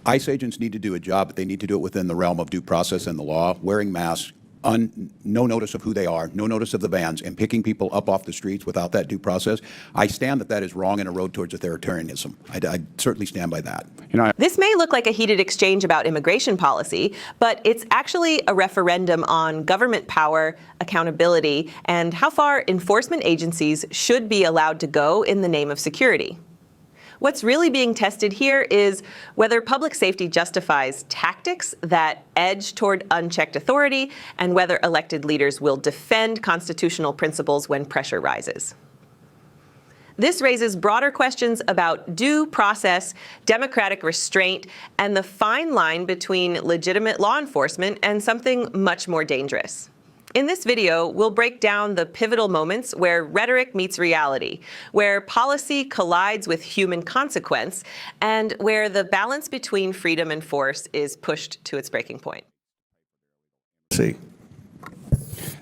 ICE agents need to do a job, but they need to do it within the realm of due process and the law, wearing masks, no notice of who they are, no notice of the bans, and picking people up off the streets without that due process. I stand that is wrong and a road towards authoritarianism. I certainly stand by that. This may look like a heated exchange about immigration policy, but it's actually a referendum on government power, accountability, and how far enforcement agencies should be allowed to go in the name of security. What's really being tested here is whether public safety justifies tactics that edge toward unchecked authority and whether elected leaders will defend constitutional principles when pressure rises. This raises broader questions about due process, democratic restraint, and the fine line between legitimate law enforcement and something much more dangerous. In this video, we'll break down the pivotal moments where rhetoric meets reality, where policy collides with human consequence, and where the balance between freedom and force is pushed to its breaking point. Thank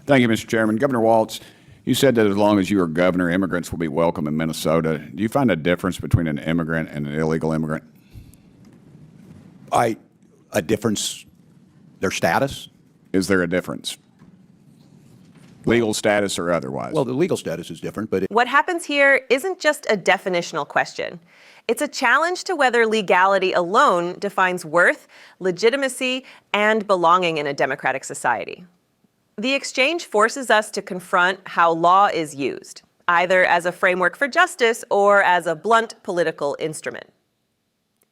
you, Mr. Chairman. Governor Walz, you said that as long as you are governor, immigrants will be welcome in Minnesota. Do you find a difference between an immigrant and an illegal immigrant? A difference, their status? Is there a difference? Legal status or otherwise? Well, the legal status is different, but what happens here isn't just a definitional question. It's a challenge to whether legality alone defines worth, legitimacy, and belonging in a democratic society. The exchange forces us to confront how law is used, either as a framework for justice or as a blunt political instrument.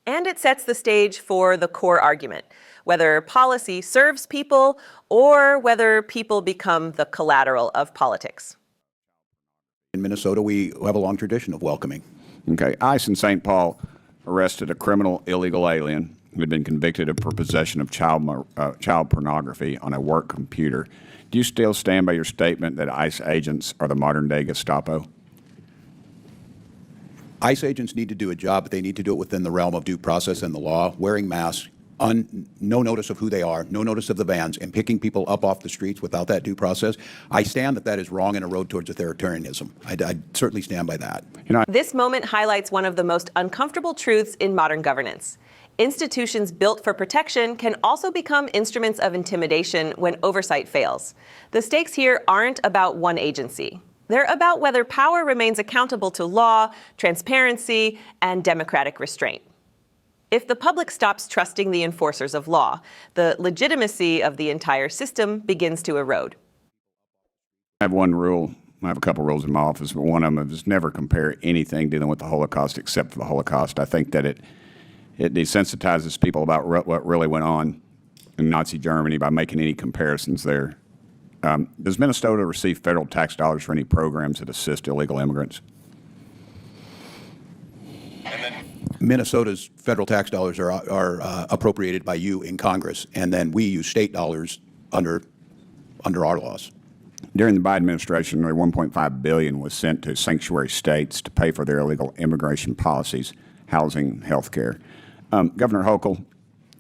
And it sets the stage for the core argument, whether policy serves people or whether people become the collateral of politics. in Minnesota we have a long tradition of welcoming. Okay. ICE in St. Paul arrested a criminal illegal alien who had been convicted for possession of child pornography on a work computer. Do you still stand by your statement that ICE agents are the modern-day Gestapo? ICE agents need to do a job, but they need to do it within the realm of due process and the law, wearing masks, no notice of who they are, no notice of the bans, and picking people up off the streets without that due process. I stand that is wrong and a road towards authoritarianism. I certainly stand by that. This moment highlights one of the most uncomfortable truths in modern governance. Institutions built for protection can also become instruments of intimidation when oversight fails. The stakes here aren't about one agency. They're about whether power remains accountable to law, transparency, and democratic restraint. If the public stops trusting the enforcers of law, the legitimacy of the entire system begins to erode. I have one rule. I have a couple rules in my office, but one of them is never compare anything dealing with the Holocaust except for the Holocaust. I think that it desensitizes people about what really went on in Nazi Germany by making any comparisons there. Does Minnesota receive federal tax dollars for any programs that assist illegal immigrants? Minnesota's federal tax dollars are appropriated by you in Congress, and then we use state dollars under our laws. During the Biden administration, nearly $1.5 billion was sent to sanctuary states to pay for their illegal immigration policies, housing, health care. Governor Hochul,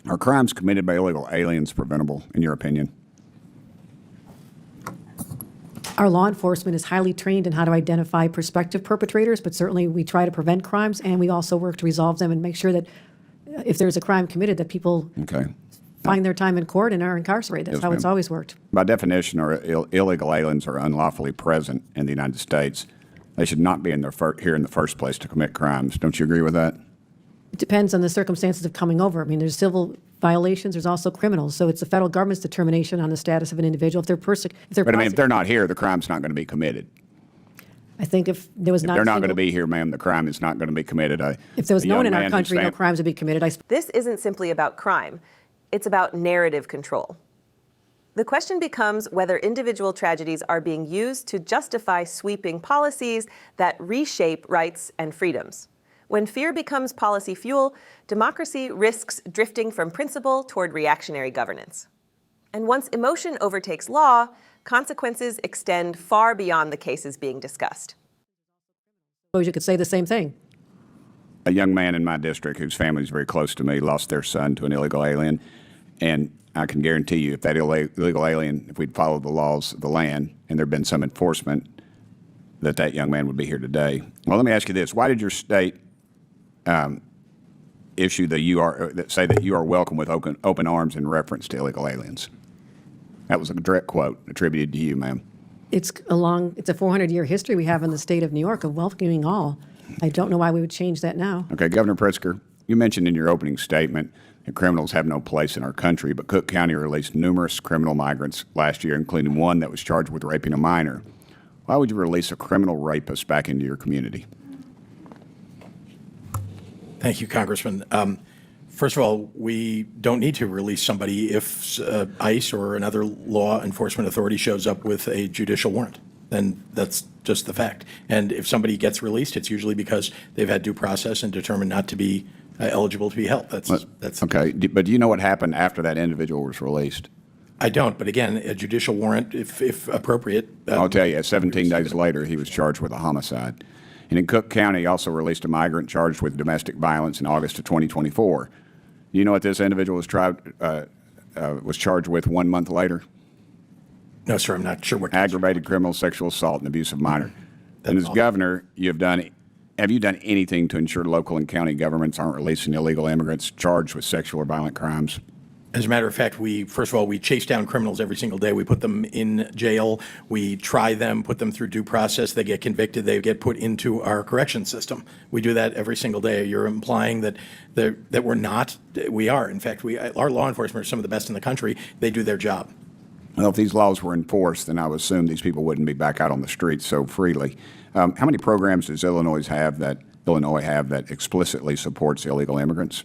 are crimes committed by illegal aliens preventable, in your opinion? Our law enforcement is highly trained in how to identify prospective perpetrators, but certainly we try to prevent crimes, and we also work to resolve them and make sure that if there's a crime committed, that people find their time in court and are incarcerated. That's how it's always worked. By definition, illegal aliens are unlawfully present in the United States. They should not be here in the first place to commit crimes. Don't you agree with that? It depends on the circumstances of coming over. I mean, there's civil violations. There's also criminals. So it's the federal government's determination on the status of an individual. If they're not here, the crime's not going to be committed. I think if there was they're not going to be here, ma'am, the crime is not going to be committed. If there was no one in our country, no crimes would be committed. This isn't simply about crime. It's about narrative control. The question becomes whether individual tragedies are being used to justify sweeping policies that reshape rights and freedoms. When fear becomes policy fuel, democracy risks drifting from principle toward reactionary governance. And once emotion overtakes law, consequences extend far beyond the cases being discussed. You could say the same thing. A young man in my district whose family is very close to me lost their son to an illegal alien. And I can guarantee you if that illegal alien, if we'd followed the laws of the land and there had been some enforcement, that young man would be here today. Well, let me ask you this. Why did your state issue that say that you are welcome with open arms in reference to illegal aliens. That was a direct quote attributed to you, ma'am. It's a 400-year history we have in the state of New York of welcoming all. I don't know why we would change that now. Okay, Governor Pritzker, you mentioned in your opening statement that criminals have no place in our country, but Cook County released numerous criminal migrants last year, including one that was charged with raping a minor. Why would you release a criminal rapist back into your community? Thank you, Congressman. First of all, we don't need to release somebody if ICE or another law enforcement authority shows up with a judicial warrant. Then that's just the fact. And if somebody gets released, it's usually because they've had due process and determined not to be eligible to be held. That's okay. But do you know what happened after that individual was released? I don't. But again, a judicial warrant, if appropriate. I'll tell you, 17 days later, he was charged with a homicide. And in Cook County, also released a migrant charged with domestic violence in August of 2024. Do you know what this individual was charged with 1 month later? No, sir, I'm not sure what. Aggravated criminal sexual assault and abuse of minor. And as governor, have you done anything to ensure local and county governments aren't releasing illegal immigrants charged with sexual or violent crimes? As a matter of fact, first of all, we chase down criminals every single day. We put them in jail. We try them, put them through due process. They get convicted. They get put into our correction system. We do that every single day. You're implying that we're not. We are. In fact, our law enforcement are some of the best in the country. They do their job. Well, if these laws were enforced, then I would assume these people wouldn't be back out on the streets so freely. How many programs does Illinois have that explicitly supports illegal immigrants?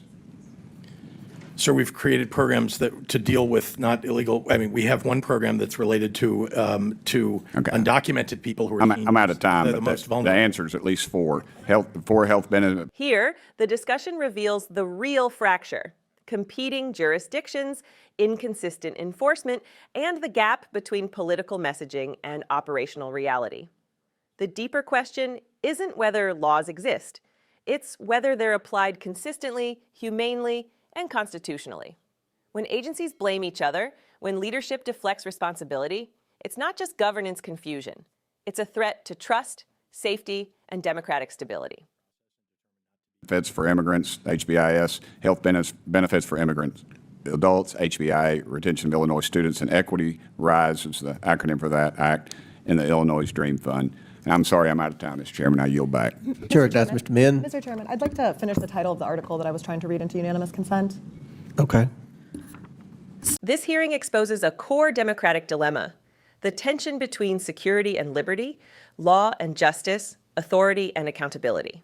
So we've created programs to deal with not illegal. I mean, we have one program that's related to undocumented people who are. I'm out of time. The most vulnerable. The answer is at least four health benefits. Here, the discussion reveals the real fracture: competing jurisdictions, inconsistent enforcement, and the gap between political messaging and operational reality. The deeper question isn't whether laws exist. It's whether they're applied consistently, humanely, and constitutionally. When agencies blame each other, when leadership deflects responsibility, it's not just governance confusion. It's a threat to trust, safety, and democratic stability. Benefits for immigrants, HBIS, health benefits for immigrants, adults, HBI, retention of Illinois students, and equity rise is the acronym for that act in the Illinois Dream Fund. And I'm sorry, I'm out of time, Mr. Chairman. I yield back. Sure, that's Mr. Min. Mr. Chairman, I'd like to finish the title of the article that I was trying to read into unanimous consent. Okay. This hearing exposes a core democratic dilemma: the tension between security and liberty, law and justice, authority and accountability.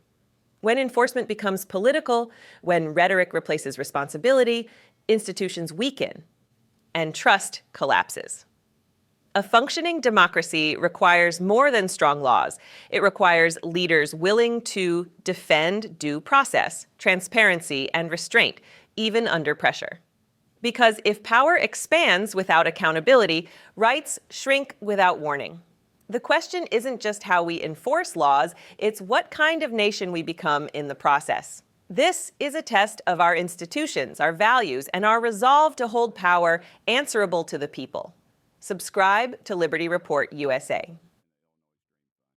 When enforcement becomes political, when rhetoric replaces responsibility, institutions weaken and trust collapses. A functioning democracy requires more than strong laws. It requires leaders willing to defend due process, transparency, and restraint, even under pressure. Because if power expands without accountability, rights shrink without warning. The question isn't just how we enforce laws, it's what kind of nation we become in the process. This is a test of our institutions, our values, and our resolve to hold power answerable to the people. Subscribe to Liberty Report USA.